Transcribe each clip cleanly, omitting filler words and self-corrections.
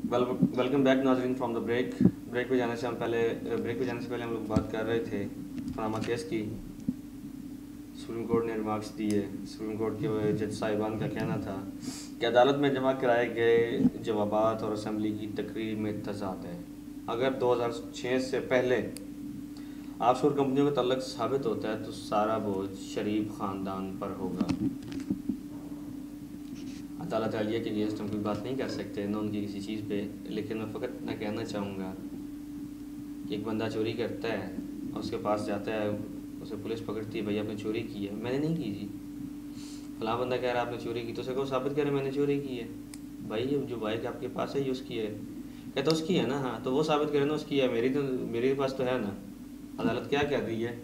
Welcome back नाजरीन from the break पे जाने से पहले हम लोग बात कर रहे थे पनामा केस की। सुप्रीम कोर्ट ने रिमार्क्स दिए। सुप्रीम कोर्ट के जज साहिबान का कहना था कि अदालत में जमा कराए गए जवाबात और असम्बली की तकरीर में तजाद है। अगर 2006 से पहले ऑफशोर कंपनियों का तल्लक साबित होता है तो सारा बोझ शरीफ ख़ानदान पर होगा। अदालत आलिया के अगेंस्ट हम कोई बात नहीं कर सकते ना उनकी किसी चीज़ पे, लेकिन मैं फ़कत इतना कहना चाहूँगा कि एक बंदा चोरी करता है और उसके पास जाता है, उसे पुलिस पकड़ती है, भैया आपने चोरी की है। मैंने नहीं की जी। फलां बंदा कह रहा है आपने चोरी की, तो उसे कहो साबित करे मैंने चोरी की है। भाई जो बाइक आपके पास है ये उसकी है। कहता उसकी है ना, हाँ तो वो साबित करे ना उसकी है, मेरे पास तो है ना। अदालत क्या कह रही है,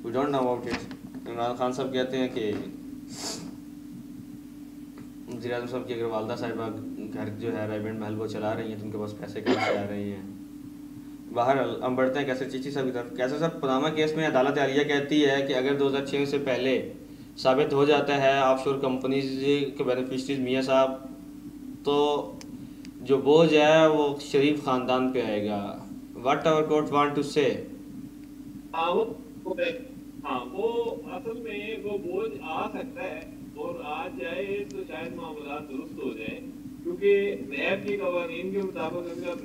we don't know about it. Imran Khan Sahab कहते हैं कि वज़ीर आज़म साहब की अगर वालदा साहिबा घर जो है रेवेंट महल वो चला रही हैं तो उनके पास पैसे कहाँ से आ रहे हैं। बाहर हम बढ़ते हैं कैसर चीची साहब की तरफ। कैसर साहब, पनामा केस में अदालत आलिया कहती है कि अगर 2006 से पहले साबित हो जाता है ऑफशोर कंपनीज के बेनिफिशरीज मियाँ साहब, तो जो बोझ है वो शरीफ ख़ानदान पे आएगा। What our court want to say. हाँ वो असल में वो बोझ आ सकता है और आ जाए तो शायद मामला दुरुस्त हो जाए, क्योंकि नैब के कवानीन के मुताबिक अगर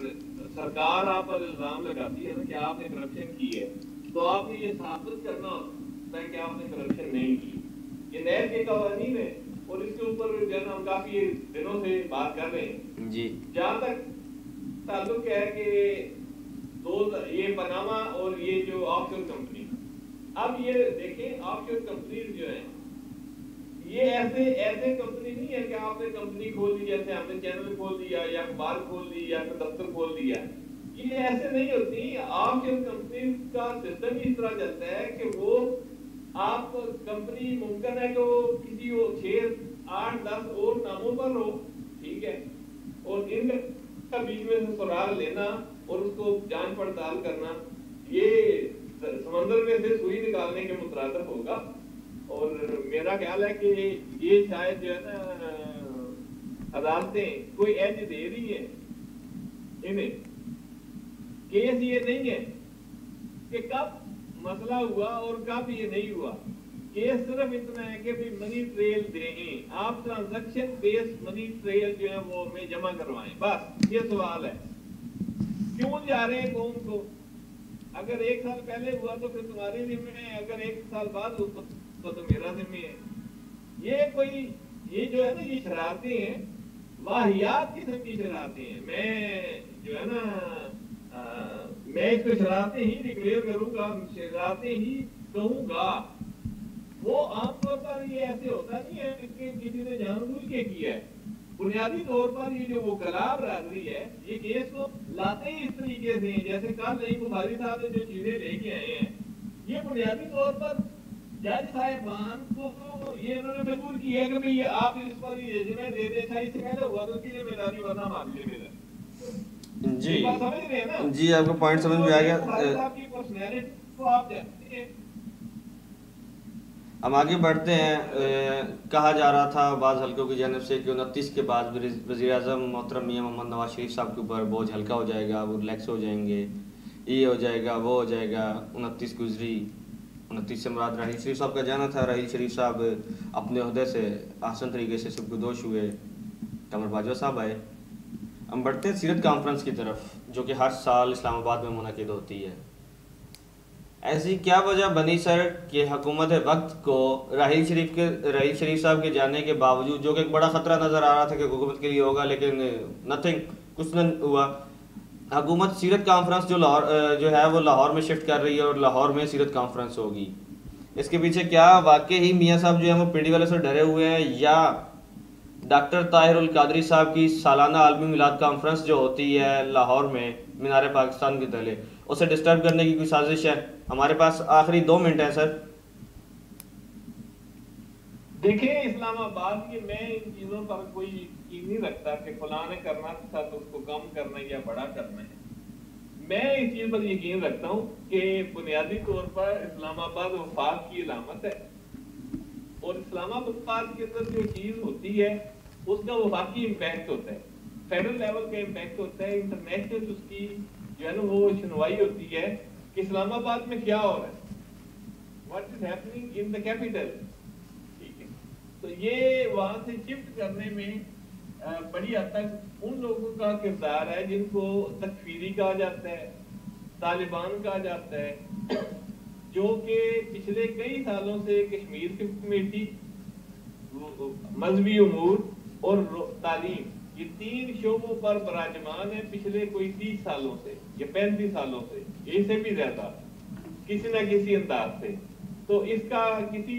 सरकार आप पर इल्जाम लगाती है ना कि आपने करप्शन की है, तो आपने ये साबित करना होता है कि आपने करप्शन नहीं की। ये नैब के कवानीन है और इसके ऊपर जो है हम काफी दिनों से बात कर रहे हैं जी। जहाँ तक ताल्लुक है कि ये पनामा और ये जो ऑफशोर कंपनी, अब ये देखें ऑफशोर कंपनी जो है ये ऐसे कंपनी नहीं है कि आपने कंपनी खोल दी, जैसे आपने चैनल खोल दिया या अखबार खोल दी या दफ्तर खोल दिया। ये ऐसे नहीं होती। ऑफशोर कंपनी का सिस्टम इस तरह चलता है कि वो आप कंपनी मुमकिन है कि वो किसी 6, 8, 10 और नामों पर हो, ठीक है, और इनका बीच में से सुराग लेना और उसको जांच पड़ताल करना, ये समंदर में से सुई निकालने के मुतरादिफ होगा। और मेरा ख्याल है कि ये शायद जो है ना अदालतें कोई एज दे रही है इन्हें। केस ये नहीं है कि कब मसला हुआ और कब ये नहीं हुआ। केस सिर्फ इतना है कि भाई मनी ट्रेल दें, आप ट्रांजैक्शन बेस्ड मनी ट्रेल जो है वो में जमा करवाएं, बस ये सवाल है। क्यों जा रहे हैं कौन को? अगर 1 साल पहले हुआ तो फिर तुम्हारे जिम्मे है, अगर 1 साल बाद हुआ तो मेरा जिम्मे है। ये जो है ना ये शरारतें हैं, वाहियात किस्म की शरारतें हैं। मैं जो है ना मैं इसको शरारतें ही डिक्लेयर करूंगा, शरारतें ही कहूंगा। वो आमतौर पर ये ऐसे होता नहीं है कि किसी ने जानबूझ के किया है। बुनियादी तौर पर ये जो वो कलाब बरादरी है, ये केस को लाते ही इस तरीके से, जैसे कल नहीं बुखारी साहब ने जो चीजें लेके आए हैं, ये बुनियादी तौर पर जज साहिबान को ये उन्होंने मजबूर किया है कि भाई आप इस पर ये जिम्मे दे दे, अच्छा इससे पहले हुआ तो उसकी जिम्मेदारी वरना मान लीजिए। जी समझ रहे हैं ना? जी, आपका पॉइंट समझ में आ गया। आपकी पर्सनैलिटी को आप जानते हैं। हम आगे बढ़ते हैं। कहा जा रहा था बाज़ हल्कों की जानब से कि 29 के बाद वज़ीर आज़म मोहतरम मियां मोहम्मद नवाज शरीफ साहब के ऊपर बोझ हल्का हो जाएगा, वो रिलैक्स हो जाएंगे, ये हो जाएगा वो हो जाएगा। 29 गुजरी, 29 से मुराद राहील शरीफ साहब का जाना था। राहील शरीफ साहब अपने ओहदे से आसान तरीके से सुबकदोश हुए, कमर बाजवा साहब आए। हम बढ़ते हैं सीरत कॉन्फ्रेंस की तरफ, जो कि हर साल इस्लामाबाद में मुनक़िद होती है। ऐसी क्या वजह बनी सर कि हुकूमत वक्त को राहील शरीफ साहब के जाने के बावजूद, जो कि एक बड़ा ख़तरा नज़र आ रहा था कि हुकूमत के लिए होगा, लेकिन नथिंग, कुछ न हुआ। हुकूमत सीरत कॉन्फ्रेंस जो है वो लाहौर में शिफ्ट कर रही है और लाहौर में सीरत कॉन्फ्रेंस होगी। इसके पीछे क्या वाकई ही मियाँ साहब जो है वो पीढ़ी वाले से डरे हुए हैं, या डॉक्टर ताहिरुल कादरी साहब की सालाना आलमी मिलाद कॉन्फ्रेंस जो होती है लाहौर में मीनार पाकिस्तान के तले, उसे डिस्टर्ब करने की कोई साजिश है? हमारे पास आखिरी 2 मिनट है सर। देखिए, इस्लामाबाद की मैं इन चीजों पर कोई यकीन नहीं रखता कि फलां ने करना था तो उसको कम करना या बड़ा करना है। मैं इस चीज पर यकीन रखता हूँ कि बुनियादी तौर पर इस्लामाबाद वफाक की अलामत है, और इस्लामाबाद के अंदर जो चीज होती है उसका वफाकी इम्पैक्ट होता है। فیڈرل لیول کا امپیکٹ ہوتا ہے، انٹرنیشنل اس کی جو ہے نا وہ سنوائی ہوتی ہے کہ اسلام آباد میں کیا ہو رہا ہے، what is happening in the capital. ٹھیک ہے، تو یہ وہاں سے شفٹ کرنے میں بڑی حد تک ان لوگوں کا کردار ہے جن کو تکفیری کہا جاتا ہے، طالبان کہا جاتا ہے، جو کہ پچھلے کئی سالوں سے کشمیر کی کمیٹی، مذہبی امور اور تعلیم، یہ 3 شعبوں پر براجمان ہے پچھلے کوئی 30 سالوں سے یا 35 سالوں سے، اس سے بھی زیادہ کسی نہ کسی انداز سے. تو اس کا کسی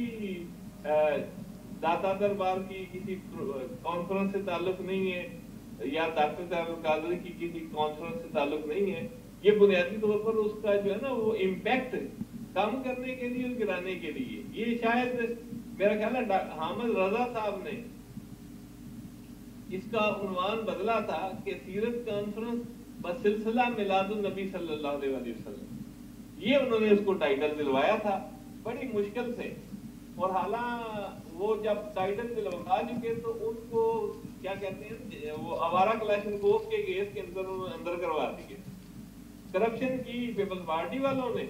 داتا دربار کی کسی کانفرنس سے تعلق نہیں ہے یا ڈاکٹر قادری کی کسی کانفرنس سے تعلق نہیں ہے. یہ بنیادی طور پر اس کا جو ہے نا وہ امپیکٹ کم کرنے کے لیے اور گرانے کے لیے، یہ شاید میرا خیال ہے حامد رضا صاحب نے اس کا عنوان بدلا تھا کہ سیرت کانفرنس بسلسلہ میلاد النبی صلی اللہ علیہ وسلم، یہ انہوں نے اس کو ٹائٹل دلوایا تھا بڑی مشکل سے. اور حالانکہ وہ جب ٹائٹل دلوا چکے تو ان کو کیا کہتے ہیں وہ آوارہ کلاشن کوف کے کیس کے اندر کروا دیے. کرپشن کی پیپلز پارٹی والوں نے،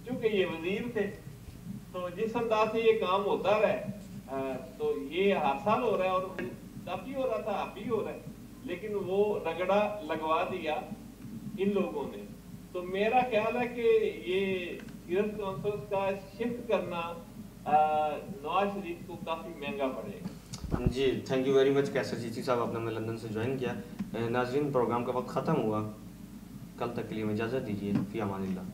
چونکہ یہ وزیر تھے تو جس انداز سے یہ کام ہوتا رہا تو یہ ہر سال ہو رہا ہے اور کافی ہو رہا تھا، اب بھی ہو رہا ہے، لیکن وہ رگڑا لگوا دیا ان لوگوں نے. تو میرا خیال ہے کہ یہ سیرت کانفرنس کا شفٹ کرنا نواز شریف کو کافی مہنگا پڑے گا. جی تھینک یو ویری مچ کیسر چیچی صاحب، آپ نے ہمیں لندن سے جوائن کیا. ناظرین پروگرام کا وقت ختم ہوا، کل تک کے لیے اجازت دیجیے. فی امان اللہ.